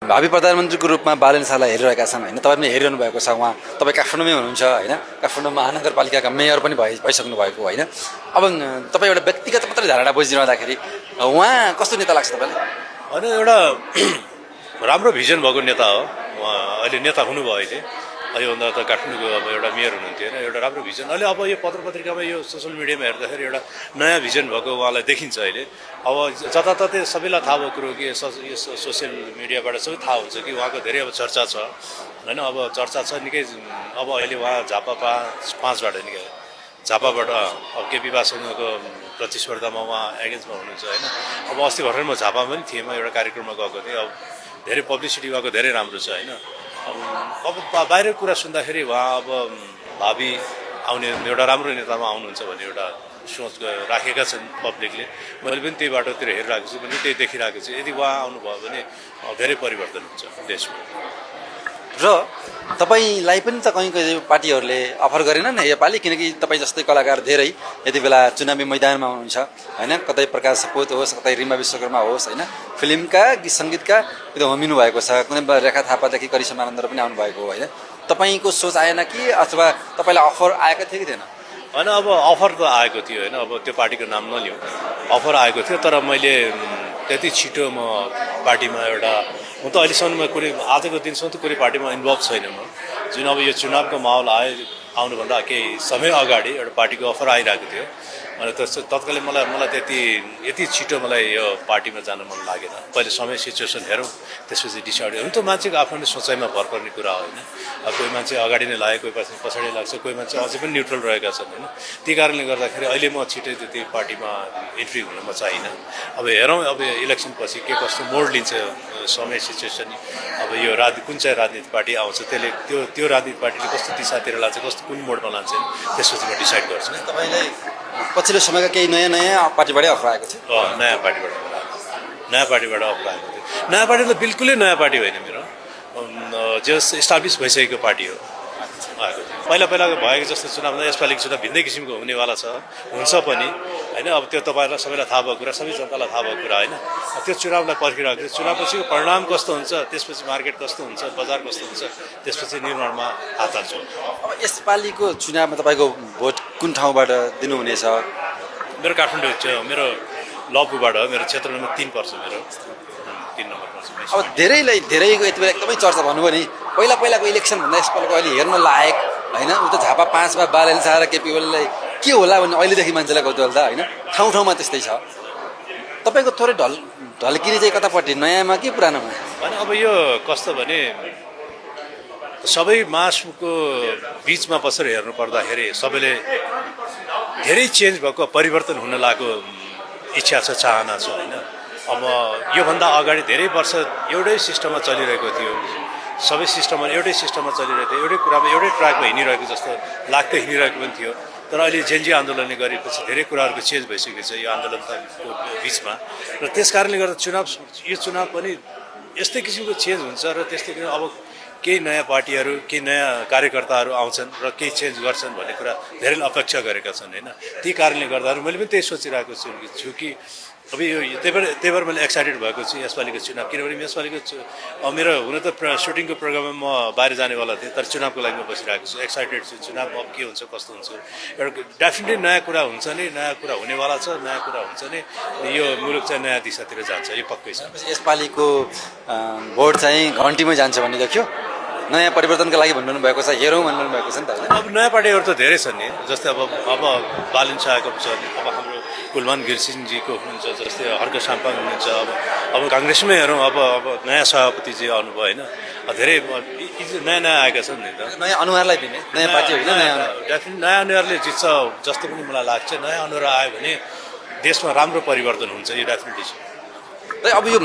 भावी प्रधानमन्त्रीको रूपमा बालेन शाहलाई हेरिरहेका छन् होइन, तपाईँ पनि हेरिरहनु भएको छ। उहाँ तपाईँ काठमाडौँमै हुनुहुन्छ होइन, काठमाडौँ महानगरपालिकाका मेयर पनि भइसक्नु भएको होइन। अब तपाईँ एउटा व्यक्तिगत मात्रै धारणा बुझिरहँदाखेरि उहाँ कस्तो नेता लाग्छ तपाईँलाई? होइन, एउटा राम्रो भिजन भएको नेता हो उहाँ। अहिले नेता हुनुभयो अहिले योभन्दा त काठमाडौँको अब एउटा मेयर हुनुहुन्थ्यो होइन। एउटा राम्रो भिजन अहिले अब यो पत्र पत्रिकामा यो सोसियल मिडियामा हेर्दाखेरि एउटा नयाँ भिजन भएको उहाँलाई देखिन्छ अहिले। अब जताततै सबैलाई थाहा भएको कुरो कि यो सोसियल मिडियाबाट सबै थाहा हुन्छ कि उहाँको धेरै अब चर्चा छ होइन। अब चर्चा छ निकै। अब अहिले उहाँ झापा 5बाट निकै झापाबाट अब केपी बाससँगको प्रतिस्पर्धामा उहाँ एगेन्स्टमा हुनुहुन्छ होइन। अब अस्ति भर्खर म झापामा पनि थिएँ, म एउटा कार्यक्रममा गएको थिएँ। अब धेरै पब्लिसिटी उहाँको धेरै राम्रो छ होइन। अब बाहिर कुरा सुन्दाखेरि उहाँ अब भावी आउने एउटा राम्रो नेतामा आउनुहुन्छ भन्ने एउटा सोच राखेका छन् पब्लिकले। मैले पनि त्यही बाटोतिर हेरिरहेको छु, पनि त्यही देखिरहेको छु। यदि उहाँ आउनुभयो भने धेरै परिवर्तन हुन्छ देशमा। र तपाईँलाई पनि त कहीँ कहीँ पार्टीहरूले अफर गरेनन् योपालि, किनकि तपाईँ जस्तै कलाकार धेरै यति बेला चुनावी मैदानमा हुनुहुन्छ होइन। कतै प्रकाश सपुत होस्, कतै रिमा विश्वकर्मा होस् होइन, फिल्मका गीत सङ्गीतका एकदम होमिनु भएको छ। कुनै रेखा थापादेखि करिश्मा आनन्द पनि आउनुभएको हो होइन। तपाईँको सोच आएन कि अथवा तपाईँलाई अफर आएको थियो कि थिएन? होइन, अब अफर त आएको थियो होइन। अब त्यो पार्टीको नाम नलिउँ, अफर आएको थियो। तर मैले त्यति छिटो म पार्टीमा एउटा म त अहिलेसम्म कुनै आजको दिनसम्म त कुनै पार्टीमा इन्भल्भ छैन म। जुन अब यो चुनावको माहौल आउनुभन्दा केही समय अगाडि एउटा पार्टीको अफर आइरहेको थियो अनि तत्कालै मलाई यति छिटो मलाई यो पार्टीमा जान मन लागेन। पहिले समय सिचुएसन हेरौँ, त्यसपछि डिसाइड हुन। त मान्छेको आफ्नो सोचाइमा भर पर्ने कुरा हो होइन। अब कोही मान्छे अगाडि नै लाग्यो, कोही पछाडि लाग्छ, कोही मान्छे अझै पनि न्युट्रल रहेका छन् होइन। त्यही कारणले गर्दाखेरि अहिले म छिटै त्यति पार्टीमा इन्ट्री हुन म चाहिनँ। अब हेरौँ अब इलेक्सन पछि के कस्तो मोड लिन्छ समय सिचुएसन। अब यो कुन चाहिँ राजनीतिक पार्टी आउँछ त्यसले त्यो राजनीतिक पार्टीले कस्तो दिशातिर लान्छ, कस्तो कुन मोडमा लान्छ त्यसपछि म डिसाइड गर्छु। तपाईँलाई पछिल्लो समयका केही नयाँ पार्टीबाटै अफर आएको थियो? नयाँ पार्टीबाट अफर आएको थियो। नयाँ पार्टी त बिल्कुलै नयाँ पार्टी होइन मेरो, जस इस्टाब्लिस भइसकेको पार्टी हो आएको थियो। पहिलाको भएको जस्तो चुनाव यसपालिको चुनाव भिन्दै किसिमको हुनेवाला हुन्छ पनि होइन। अब त्यो तपाईँहरूलाई सबैलाई थाहा भएको कुरा, सबै जनतालाई थाहा भएको कुरा होइन। त्यो चुनावलाई पर्खिरहेको थियो। चुनावपछिको परिणाम कस्तो हुन्छ, त्यसपछि मार्केट कस्तो हुन्छ, बजार कस्तो हुन्छ, त्यसपछि निर्माणमा हात हाल्छु। अब यसपालिको चुनावमा तपाईँको भोट कुन ठाउँबाट दिनुहुनेछ? मेरो काठमाडौँ मेरो लपुबाट हो। मेरो क्षेत्र नम्बर 3 पर्छ, मेरो 3 नम्बर पर्छ। अब धेरैको यति बेला एकदमै चर्चा भन्नुभयो नि, पहिलाको इलेक्सनभन्दा यसपालिको अहिले हेर्न लायक होइन। उता झापा 5मा बालेन शाह र केपी ओलीलाई के होला भन्ने अहिलेदेखि मान्छेलाई कौतूहल त होइन। ठाउँमा त्यस्तै छ। तपाईँको थोरै ढल्किने चाहिँ कतापट्टि, नयाँमा कि पुरानोमा? होइन, अब यो कस्तो भने सबै मासको बिचमा बसेर हेर्नु पर्दाखेरि सबैले धेरै चेन्ज भएको, परिवर्तन हुन लागेको इच्छा छ, चाहना छ होइन। अब योभन्दा अगाडि धेरै वर्ष एउटै सिस्टममा चलिरहेको थियो। सबै सिस्टममा एउटै चलिरहेको थियो, एउटै कुरामा एउटै ट्र्याकमा हिँडिरहेको जस्तो लाग्दै हिँडिरहेको पनि थियो। तर अहिले जेनजी आन्दोलनले गरेपछि धेरै कुराहरूको चेन्ज भइसकेको छ यो आन्दोलनको बिचमा। र त्यस कारणले गर्दा यो चुनाव पनि यस्तै किसिमको चेन्ज हुन्छ र त्यस्तै किसिमको अब केही नयाँ पार्टीहरू, केही नयाँ कार्यकर्ताहरू आउँछन् र केही चेन्ज गर्छन् भन्ने कुरा धेरैले अपेक्षा गरेका छन् होइन। त्यही कारणले गर्दा मैले पनि त्यही सोचिरहेको छु कि अब यो त्यही भएर मैले एक्साइटेड भएको छु यसपालिको चुनाव। किनभने यसपालिको मेरो हुन त सुटिङको प्रोग्राममा म बाहिर जानेवाला थिएँ, तर चुनावको लागि म बसिरहेको छु। एक्साइटेड छु चुनावमा अब के हुन्छ, कस्तो हुन्छ। एउटा डेफिनेटली नयाँ कुरा हुन्छ नि, नयाँ कुरा हुनेवाला छ, नयाँ कुरा हुन्छ नि। यो मुलुक चाहिँ नयाँ दिशातिर जान्छ, यो पक्कै छ। यसपालिको भोट चाहिँ घन्टीमै जान्छ भन्ने देखियो। नयाँ परिवर्तनका लागि भन्नु भएको छ, हेरौँ भन्नु भएको छ नि त। अब नयाँ पार्टीहरू त धेरै छन् नि, जस्तै अब बालेन शाहको छ, अब हाम्रो कुलमान घिरसिङजीको हुनुहुन्छ, जस्तै हर्क साम्पाङ हुनुहुन्छ। अब काङ्ग्रेसमै हेरौँ, अब नयाँ सभापतिजी आउनुभयो होइन। धेरै नयाँ आएका छन् नि त। नयाँ अनुहारलाई दिने नयाँ पार्टी होइन, डेफिनेट नयाँ अनुहारले जित्छ जस्तो पनि मलाई लाग्छ। नयाँ अनुहार आयो भने देशमा राम्रो परिवर्तन हुन्छ, यो डेफिनेटली छ। अब यो